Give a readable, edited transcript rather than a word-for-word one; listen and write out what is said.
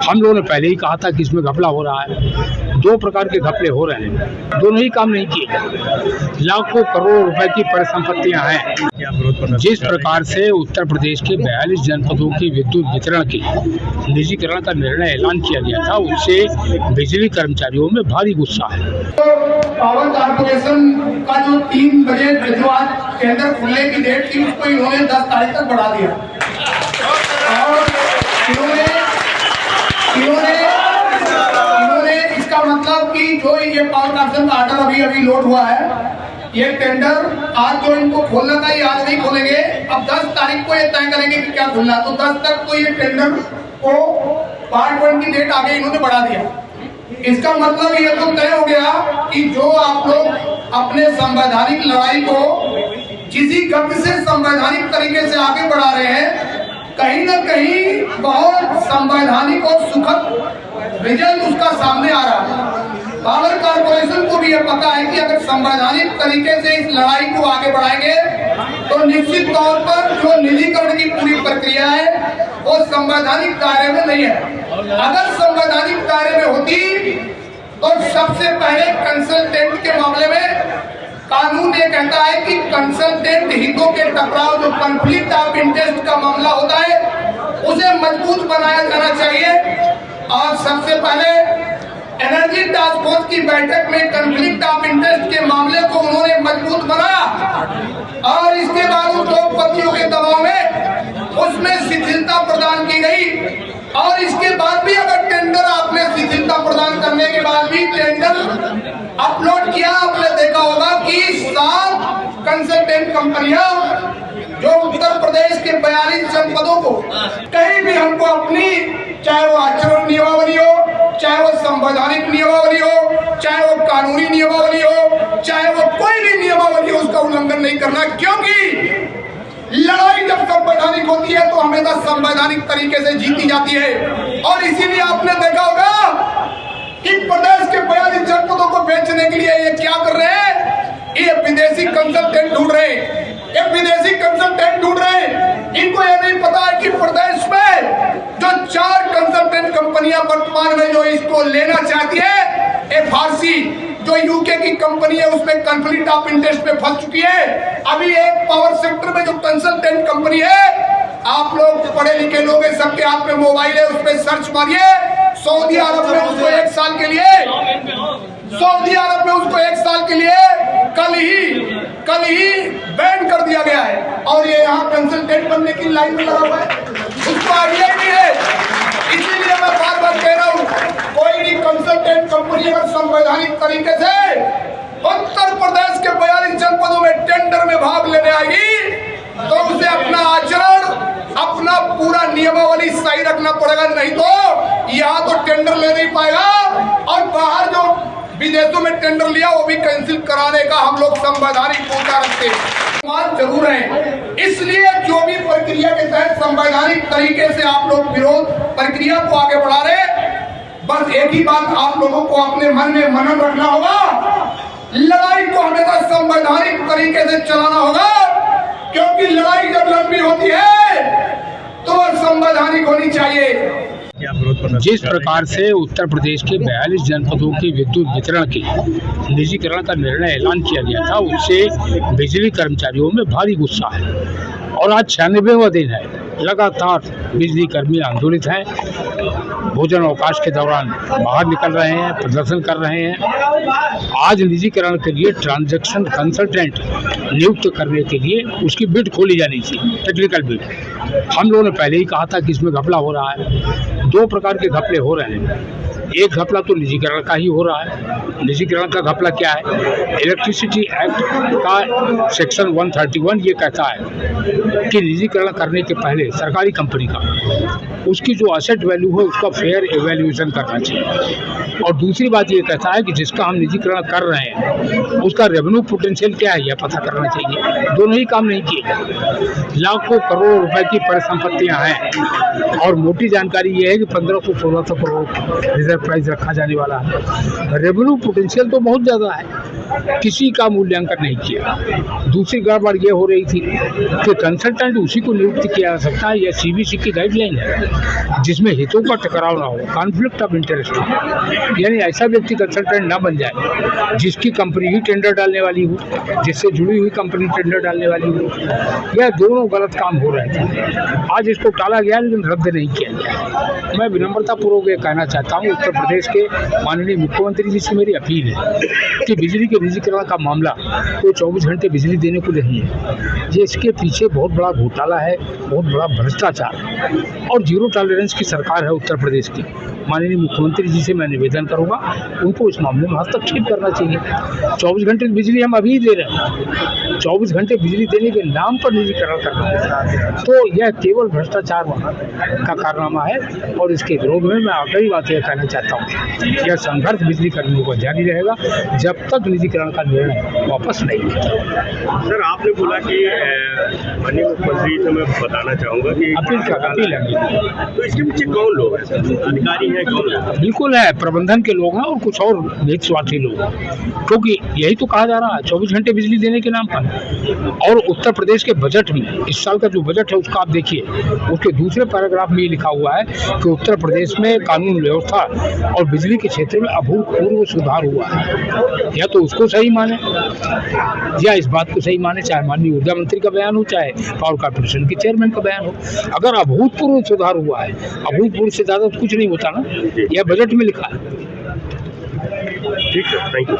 हम लोगों ने पहले ही कहा था कि इसमें घपला हो रहा है। दो प्रकार के घपले हो रहे हैं, दोनों ही काम नहीं किए गए। लाखों करोड़ रुपए की परिसंपत्तियां हैं। जिस प्रकार से उत्तर प्रदेश के 42 जनपदों की विद्युत वितरण की निजीकरण का निर्णय ऐलान किया गया था, उससे बिजली कर्मचारियों में भारी गुस्सा है। पावर कारपोरेशन का जो 3 बजे आज टेंडर खुलने की डेट थी, उसको इन्होंने 10 तारीख तक बढ़ा दिया और इन्होंने इसका मतलब कि जो ये पावर कारपोरेशन का आर्डर अभी लोड हुआ है, ये टेंडर आज जो इनको खोलना था ये आज नहीं खोलेंगे। अब 10 तारीख को ये तय करेंगे कि क्या खुलना, तो 10 तक तो ये टेंडर को पार्ट 1 की डेट आगे इन्होंने बढ़ा दिया। इसका मतलब ये तो तय हो गया कि जो आप लोग अपने संवैधानिक लड़ाई को किसी गति से संवैधानिक तरीके से आगे बढ़ा रहे हैं, कहीं न कहीं बहुत संवैधानिक और सुखद रिजल्ट उसका सामने आ रहा है। पावर कारपोरेशन को भी ये पता है कि अगर संवैधानिक तरीके से इस लड़ाई को आगे बढ़ाएंगे तो निश्चित तौर पर जो निजीकरण की पूरी प्रक्रिया है वो संवैधानिक दायरे में नहीं है। अगर संवैधानिक दायरे में होती तो सबसे पहले कंसल्टेंट के मामले में कानून ये कहता है कि कंसल्टेंट हितों के टकराव, जो कॉन्फ्लिक्ट ऑफ इंटरेस्ट का मामला होता है, उसे मजबूत बनाया जाना चाहिए। और सबसे पहले एनर्जी टास्क फोर्स की बैठक में कॉन्फ्लिक्ट ऑफ इंटरेस्ट के मामले को उन्होंने मजबूत बनाया और इसके बाद उद्योगपतियों के दबाव में उसमें शिथिलता प्रदान की गई। और इसके बाद भी अगर टेंडर आपने शिथिलता प्रदान करने के बाद भी टेंडर अपलोड किया, आपने देखा होगा कि 7 कंसल्टेंट कंपनियां जो उत्तर प्रदेश के 42 जनपदों को कहीं भी हमको अपनी, चाहे वो आचरण नियमावली हो, चाहे वो संवैधानिक नियमावली हो, चाहे वो कानूनी नियमावली हो, चाहे वो कोई भी नियमावली हो, उसका उल्लंघन नहीं करना। क्योंकि लड़ाई जब संवैधानिक होती है तो हमेशा संवैधानिक तरीके से जीती जाती है। और इसीलिए आपने देखा होगा कि प्रदेश के 42 जनपदों को बेचने के लिए ये क्या कर रहे हैं, ये विदेशी कंसल्टेंट ढूंढ रहे हैं, ये विदेशी कंसल्टेंट ढूंढ रहे हैं। इनको ये नहीं पता है कि प्रदेश में जो 4 कंसल्टेंट कंपनियां वर्तमान में जो इसको लेना चाहती है, एफआरसी जो यूके की कंपनी है, उसमें कॉन्फ्लिक्ट ऑफ इंटरेस्ट पे फंस चुकी है। अभी एक पावर सेक्टर में जो कंसल्टेंट कंपनी है, आप लोग पढ़े लिखे लोग हैं, सबके हाथ में मोबाइल है, उस पर सर्च मारिए। सऊदी अरब में उसको 1 साल के लिए, सऊदी अरब में उसको 1 साल के लिए कल ही बैन कर दिया गया है। और ये यहाँ कंसल्टेंट बनने की लाइन में लगा हुआ है, उसको आइडिया ही नहीं है। इसीलिए मैं बार बार कह रहा हूँ, कोई भी कंसल्टेंट कंपनी अगर संवैधानिक तरीके से उत्तर प्रदेश के 42 जनपदों में टेंडर में भाग लेने आएगी तो उसे अपना आचरण, अपना पूरा नियमावली सही रखना पड़ेगा, नहीं तो यहाँ तो टेंडर ले नहीं पाएगा और बाहर जो विदेशों में टेंडर लिया वो भी कैंसिल कराने का हम लोग संवैधानिक पूछा रखते हैं जरूर है। इसलिए जो भी प्रक्रिया के तहत संवैधानिक तरीके से आप लोग विरोध प्रक्रिया को आगे बढ़ा रहे, बस एक ही बात आप लोगों को अपने मन में मनन रखना होगा, लड़ाई को हमेशा संवैधानिक तरीके से चलाना होगा। क्योंकि लड़ाई जब लंबी होती है तो संवैधानिक होनी चाहिए। जिस प्रकार से उत्तर प्रदेश के 42 जनपदों की विद्युत वितरण की निजीकरण का निर्णय ऐलान किया गया था, उससे बिजली कर्मचारियों में भारी गुस्सा है। और आज 96वां दिन है, लगातार बिजली कर्मी आंदोलित हैं, भोजन अवकाश के दौरान बाहर निकल रहे हैं, प्रदर्शन कर रहे हैं। आज निजीकरण के लिए ट्रांजैक्शन कंसल्टेंट नियुक्त करने के लिए उसकी बिड खोली जानी थी, टेक्निकल बिड। हम लोगों ने पहले ही कहा था कि इसमें घपला हो रहा है। 2 प्रकार के घपले हो रहे हैं। एक घपला तो निजीकरण का ही हो रहा है। निजीकरण का घपला क्या है? इलेक्ट्रिसिटी एक्ट का सेक्शन 131 ये कहता है कि निजीकरण करने के पहले सरकारी कंपनी का उसकी जो असेट वैल्यू है उसका फेयर एवेल्यूएशन करना चाहिए। और दूसरी बात ये कहता है कि जिसका हम निजीकरण कर रहे हैं उसका रेवेन्यू पोटेंशियल क्या है यह पता करना चाहिए। दोनों ही काम नहीं किए। लाखों करोड़ रुपए की परिसंपत्तियां हैं और मोटी जानकारी ये है कि 1500-1600 करोड़ रिजर्व प्राइस रखा जाने वाला है। रेवेन्यू पोटेंशियल तो बहुत ज़्यादा है, किसी का मूल्यांकन नहीं किया। दूसरी गड़बड़ ये हो रही थी कि कंसल्टेंट उसी को नियुक्त किया जा सकता है, यह सीबीसी की गाइडलाइन है। जिसमें हितों का टकराव ना हो, कॉन्फ्लिक्ट ऑफ इंटरेस्ट हो, यानी ऐसा व्यक्ति कंसल्टेंट ना बन जाए जिसकी कंपनी ही टेंडर डालने वाली हो, जिससे जुड़ी हुई कंपनी टेंडर डालने वाली हो। यह दोनों गलत काम हो रहे थे। आज इसको टाला गया लेकिन रद्द नहीं किया गया। मैं विनम्रतापूर्वक ये कहना चाहता हूँ, उत्तर प्रदेश के माननीय मुख्यमंत्री जी से मेरी अपील है कि बिजली के निजीकरण का मामला कोई 24 घंटे बिजली देने को नहीं है। ये इसके पीछे बहुत बड़ा घोटाला है, बहुत बड़ा भ्रष्टाचार है और जीरो टॉलरेंस की सरकार है उत्तर प्रदेश की। माननीय मुख्यमंत्री जी से मैं निवेदन करूंगा, उनको इस मामले में हस्तक्षेप करना चाहिए। 24 घंटे बिजली हम अभी दे रहे हैं, 24 घंटे बिजली देने के नाम पर निजीकरण करना है, तो यह केवल भ्रष्टाचार का कारनामा है और इसके विरोध में मैं कई बातें कहना चाहता हूँ। यह संघर्ष बिजली कर्मियों का जारी रहेगा जब तक निजीकरण का निर्णय वापस नहीं होता। सर, आपने बोला कि माननीय मुख्यमंत्री से मैं बताना चाहूँगा कि अपील है, तो इसके पीछे कौन लोग हैं सर? अधिकारी हैं कौन लोग? बिल्कुल है, प्रबंधन के लोग हैं और कुछ और भेद स्वार्थी लोग हैं, क्योंकि यही तो कहा जा रहा है 24 घंटे बिजली देने के नाम पर। और उत्तर प्रदेश के बजट में, इस साल का जो बजट है उसका आप देखिए, उसके दूसरे पैराग्राफ में ये लिखा हुआ है कि उत्तर प्रदेश में कानून व्यवस्था और बिजली के क्षेत्र में अभूतपूर्व सुधार हुआ है। या तो उसको सही माने या इस बात को सही माने, चाहे माननीय ऊर्जा मंत्री का बयान हो, चाहे पावर कॉर्पोरेशन के चेयरमैन का बयान हो। अगर अभूतपूर्व सुधार हुआ है, अभूतपूर्व से ज्यादा तो कुछ नहीं होता ना, यह बजट में लिखा है। ठीक है, थैंक यू।